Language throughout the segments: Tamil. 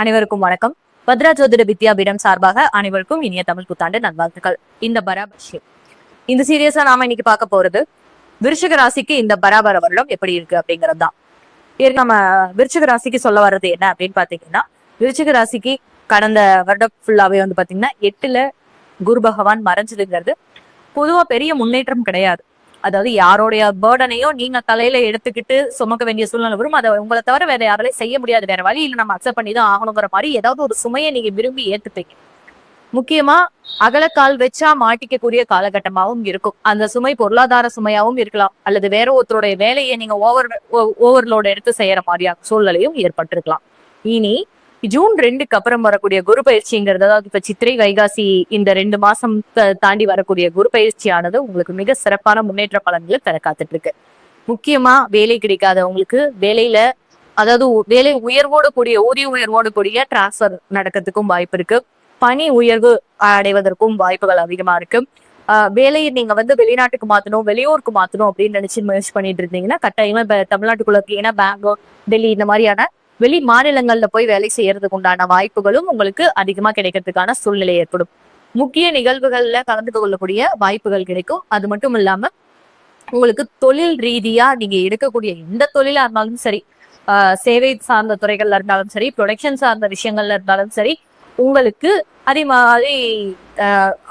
அனைவருக்கும் வணக்கம். பத்ரா ஜோதிட வித்யாபீடம் சார்பாக அனைவருக்கும் இனிய தமிழ் புத்தாண்டு நல்வாழ்த்துக்கள். இந்த பராபர் இந்த சீரியஸா நாம இன்னைக்கு பார்க்க போறது விருச்சிக ராசிக்கு இந்த பராபர வருடம் எப்படி இருக்கு அப்படிங்கிறது தான். நம்ம விருச்சிக ராசிக்கு சொல்ல வர்றது என்ன அப்படின்னு பாத்தீங்கன்னா, விருச்சிக ராசிக்கு கடந்த வருடம் ஃபுல்லாவே வந்து பாத்தீங்கன்னா 8ல குரு பகவான் மறைஞ்சதுங்கிறது பொதுவா பெரிய முன்னேற்றம் கிடையாது. அதாவது யாரோடைய பேர்டனையும் நீங்க தலையில எடுத்துக்கிட்டு சுமக்க வேண்டிய சூழ்நிலை வரும். அதை உங்களை தவிர வேற யாராலையும் செய்ய முடியாது, வேற வழி இல்லை, நம்ம அக்செப்ட் பண்ணி தான் ஆகணுங்கிற மாதிரி ஏதாவது ஒரு சுமையை நீங்க விரும்பி ஏத்துப்பீங்க. முக்கியமா அகலக்கால் வச்சா மாட்டிக்கக்கூடிய காலகட்டமாகவும் இருக்கும். அந்த சுமை பொருளாதார சுமையாகவும் இருக்கலாம், அல்லது வேற ஒருத்தருடைய வேலையை நீங்க ஓவர்லோட எடுத்து செய்யற மாதிரியான சூழ்நிலையும் ஏற்பட்டிருக்கலாம். இனி ஜூன் 2க்கு அப்புறம் வரக்கூடிய குரு பயிற்சிங்கிறது, அதாவது இப்ப சித்திரை வைகாசி இந்த 2 மாசம் தாண்டி வரக்கூடிய குரு பயிற்சியானது உங்களுக்கு மிக சிறப்பான முன்னேற்ற பலன்களை தர காத்துட்டு இருக்கு. முக்கியமா வேலை கிடைக்காதவங்களுக்கு வேலையில, அதாவது வேலை உயர்வோடு கூடிய ஊதிய உயர்வோடு கூடிய டிரான்ஸ்பர் நடக்கிறதுக்கும் வாய்ப்பு இருக்கு. பணி உயர்வு அடைவதற்கும் வாய்ப்புகள் அதிகமா இருக்கு. வேலையை நீங்க வெளிநாட்டுக்கு மாத்தணும், வெளியூருக்கு மாத்தணும் அப்படின்னு நினைச்சு முயற்சி பண்ணிட்டு இருந்தீங்கன்னா கட்டாயமா இப்ப தமிழ்நாட்டுக்குள்ள இருக்கீங்கன்னா பெங்களூர், டெல்லி இந்த மாதிரியான வெளி மாநிலங்கள்ல போய் வேலை செய்யறதுக்கு உண்டான வாய்ப்புகளும் உங்களுக்கு அதிகமா கிடைக்கிறதுக்கான சூழ்நிலை ஏற்படும். முக்கிய நிகழ்வுகள்ல கலந்து கொள்ளக்கூடிய வாய்ப்புகள் கிடைக்கும். அது மட்டும் இல்லாம உங்களுக்கு தொழில் ரீதியா நீங்க எடுக்கக்கூடிய எந்த தொழிலா இருந்தாலும் சரி, சேவை சார்ந்த துறைகள்ல இருந்தாலும் சரி, ப்ரொடக்ஷன் சார்ந்த விஷயங்கள்ல இருந்தாலும் சரி, உங்களுக்கு அதே மாதிரி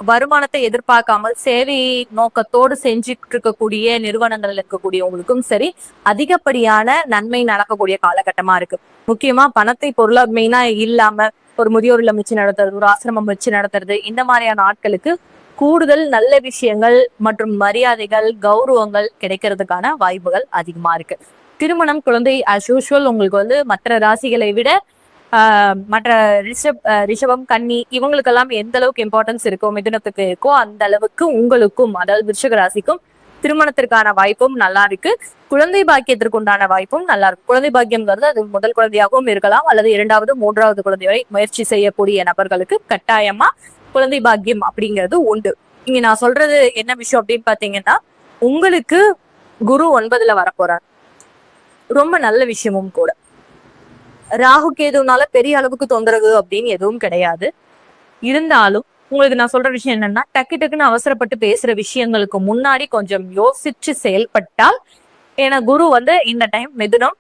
வருமானத்தை எதிர்பார்க்காமல் சேவை நோக்கத்தோடு செஞ்சுட்டு இருக்கக்கூடிய நிறுவனங்கள்ல இருக்கக்கூடியவங்களுக்கும் சரி, அதிகப்படியான நன்மை நடக்கக்கூடிய காலகட்டமா இருக்கு. முக்கியமா பணத்தை பொருளா மெயினா இல்லாம ஒரு முதியோர் இல்லம் வச்சு நடத்துறது, ஒரு ஆசிரமம் வச்சு நடத்துறது, இந்த மாதிரியான ஆட்களுக்கு கூடுதல் நல்ல விஷயங்கள் மற்றும் மரியாதைகள், கௌரவங்கள் கிடைக்கிறதுக்கான வாய்ப்புகள் அதிகமா இருக்கு. திருமணம், குழந்தை as usual உங்களுக்கு மற்ற ராசிகளை விட மற்ற ரிஷபம், கன்னி இவங்களுக்கெல்லாம் எந்த அளவுக்கு இம்பார்ட்டன்ஸ் இருக்கோ, மிதுனத்துக்கு இருக்கோ, அந்த அளவுக்கு உங்களுக்கும், அதாவது விருச்சிக ராசிக்கும் திருமணத்திற்கான வாய்ப்பும் நல்லா இருக்கு. குழந்தை பாக்கியத்திற்கு உண்டான வாய்ப்பும் நல்லா இருக்கு. குழந்தை பாக்கியம்ங்கிறது அது முதல் குழந்தையாகவும் இருக்கலாம், அல்லது 2வது 3வது குழந்தை வரை முயற்சி செய்யக்கூடிய நபர்களுக்கு கட்டாயமா குழந்தை பாக்கியம் அப்படிங்கிறது உண்டு. இங்க நான் சொல்றது என்ன விஷயம் அப்படின்னு பாத்தீங்கன்னா, உங்களுக்கு குரு 9ல வரப்போறார். ரொம்ப நல்ல விஷயமும் கூட. ராகு கேதுனால பெரிய அளவுக்கு தொந்தரவு அப்படின்னு எதுவும் கிடையாது. இருந்தாலும் உங்களுக்கு நான் சொல்ற விஷயம் என்னன்னா, டக்குன்னு அவசரப்பட்டு பேசுற விஷயங்களுக்கு முன்னாடி கொஞ்சம் யோசிச்சு செயல்பட்டால், ஏன்னா குரு இந்த டைம் மிதுனம்,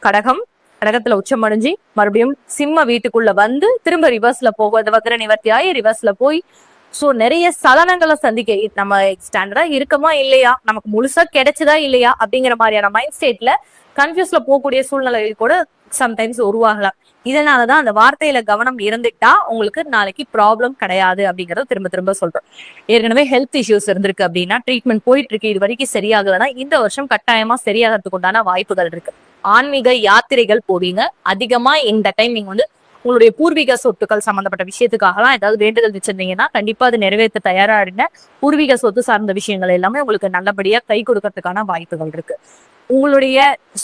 கடகத்துல உச்சம் அடைஞ்சு மறுபடியும் சிம்ம வீட்டுக்குள்ள திரும்ப ரிவர்ஸ்ல போகுது, வக்ர நிவர்த்தி ஆகி ரிவர்ஸ்ல போய் சோ நிறைய சலனங்களை சந்திக்க, நம்ம ஸ்டாண்டர்டா இருக்கமா இல்லையா, நமக்கு முழுசா கிடைச்சதா இல்லையா அப்படிங்கிற மாதிரியான மைண்ட் ஸ்டேட்ல கன்ஃபியூஸ்ல போகக்கூடிய சூழ்நிலைகள் கூட சம்டைம்ஸ் உருவாகலாம். இதனாலதான் அந்த வார்த்தையில கவனம் இருந்துட்டா உங்களுக்கு நாளைக்கு ப்ராப்ளம் கிடையாது அப்படிங்கறத திரும்ப திரும்ப சொல்றோம். ஏற்கனவே ஹெல்த் இஷ்யூஸ் இருந்திருக்கு அப்படின்னா ட்ரீட்மெண்ட் போயிட்டு இருக்கு, இது வரைக்கும் சரியாகலன்னா இந்த வருஷம் கட்டாயமா சரியாகிறதுக்கு உண்டான வாய்ப்புகள் இருக்கு. ஆன்மீக யாத்திரைகள் போவீங்க. அதிகமா இந்த டைம் நீங்க உங்களுடைய பூர்வீக சொத்துக்கள் சம்பந்தப்பட்ட விஷயத்துக்காகலாம் ஏதாவது வேண்டுதல் வச்சிருந்தீங்கன்னா கண்டிப்பா அது நிறைவேற்ற தயாரா இருங்க. பூர்வீக சொத்து சார்ந்த விஷயங்கள் எல்லாமே உங்களுக்கு நல்லபடியா கை கொடுக்கறதுக்கான வாய்ப்புகள் இருக்கு. உங்களுடைய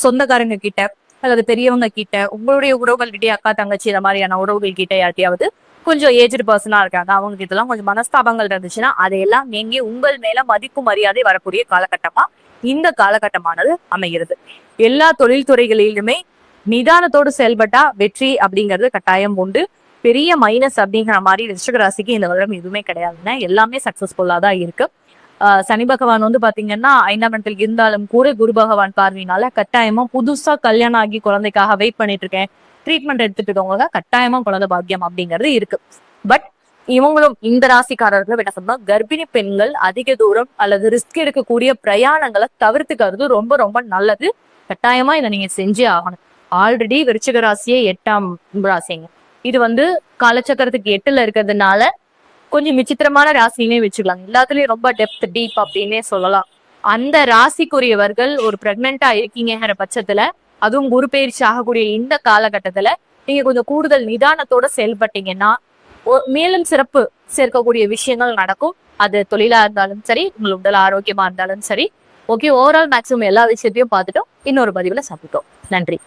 சொந்தக்காரங்க கிட்ட அல்லது பெரியவங்க கிட்ட, உங்களுடைய உறவுகள் கிட்டே, அக்கா தங்கச்சி இந்த மாதிரியான உறவுகள் கிட்ட யார்ட்டையாவது கொஞ்சம் ஏஜ்டு பர்சனா இருக்காங்க, அவங்க கிட்ட கொஞ்சம் மனஸ்தாபங்கள் இருந்துச்சுன்னா அதையெல்லாம் நீங்க உங்கள் மேல மதிப்பு மரியாதை வரக்கூடிய காலகட்டமா இந்த காலகட்டமானது அமைகிறது. எல்லா தொழில்துறைகளிலுமே நிதானத்தோடு செயல்பட்டா வெற்றி அப்படிங்கிறது கட்டாயம் உண்டு. பெரிய மைனஸ் அப்படிங்கிற மாதிரி விருச்சிக ராசிக்கு இந்த வருடம் எதுவுமே கிடையாதுன்னா எல்லாமே சக்சஸ்ஃபுல்லா தான் இருக்கு. சனி பகவான் பாத்தீங்கன்னா 5ஆம் இடத்தில் இருந்தாலும் கூட குரு பகவான் பார்வையினால கட்டாயமா புதுசா கல்யாணம் ஆகி குழந்தைக்காக வெயிட் பண்ணிட்டு இருக்கேன், ட்ரீட்மெண்ட் எடுத்துட்டு இருக்கவங்க கட்டாயமா குழந்தை பாக்கியம் அப்படிங்கிறது இருக்கு. பட் இவங்களும் இந்த ராசிக்காரர்கள் என்ன சொன்னா, கர்ப்பிணி பெண்கள் அதிக தூரம் அல்லது ரிஸ்க் எடுக்கக்கூடிய பிரயாணங்களை தவிர்த்துக்கிறது ரொம்ப ரொம்ப நல்லது. கட்டாயமா இதை நீங்க செஞ்சே ஆகணும். ஆல்ரெடி விருச்சிக ராசியே 8ஆம் ராசிங்க. இது காலச்சக்கரத்துக்கு 8ல இருக்கிறதுனால கொஞ்சம் விசித்திரமான ராசினே வச்சுக்கலாம். எல்லாத்துலயும் ரொம்ப டெப்த் டீப் அப்படின்னே சொல்லலாம். அந்த ராசிக்குரியவர்கள் ஒரு பிரெக்னெண்டா இருக்கீங்கிற பட்சத்துல, அதுவும் குரு பயிற்சி ஆகக்கூடிய இந்த காலகட்டத்துல நீங்க கொஞ்சம் கூடுதல் நிதானத்தோட செயல்பட்டீங்கன்னா மேலும் சிறப்பு சேர்க்கக்கூடிய விஷயங்கள் நடக்கும். அது தொழிலா இருந்தாலும் சரி, உங்கள் உடல் ஆரோக்கியமா இருந்தாலும் சரி. ஓகே, ஓவரால் மேக்ஸிமம் எல்லா விஷயத்தையும் பார்த்துட்டோம். இன்னொரு பதிவுல சந்திப்போம். நன்றி.